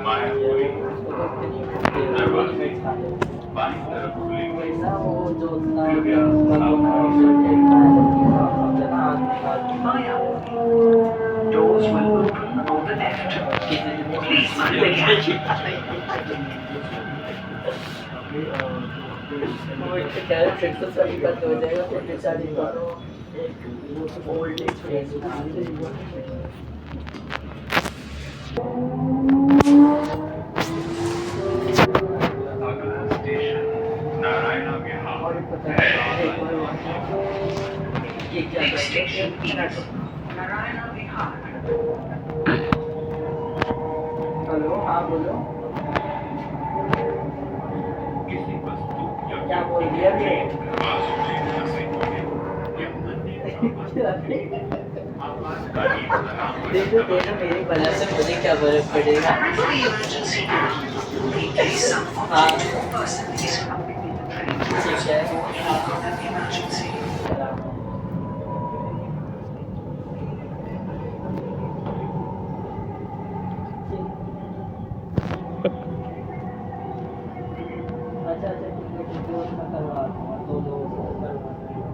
माया हुई, दरवाजे बाईं तरफ खुलेंगे, कृपया सावधानी से माया doors will open on the left. Please mind the catch. वो इससे कह रहे फिर तो सभी बंद हो जाएगा फिर बेचारी दोनों एक ओल्ड एज अगला स्टेशन नारायणा विहार और पता ये क्या स्टेशन नारायणा विहार हेलो हाँ बोलो किसी वस्तु या क्या बोल दिया मैं आवाज से फंसे हुए या अन्य आपातकालीन अलार्म देखो देखो मेरी वजह से मुझे क्या फर्क पड़ेगा हाँ ठीक है अच्छा अच्छा ठीक है उसमें करवा दूँगा दो लोगों को करवा दूँगा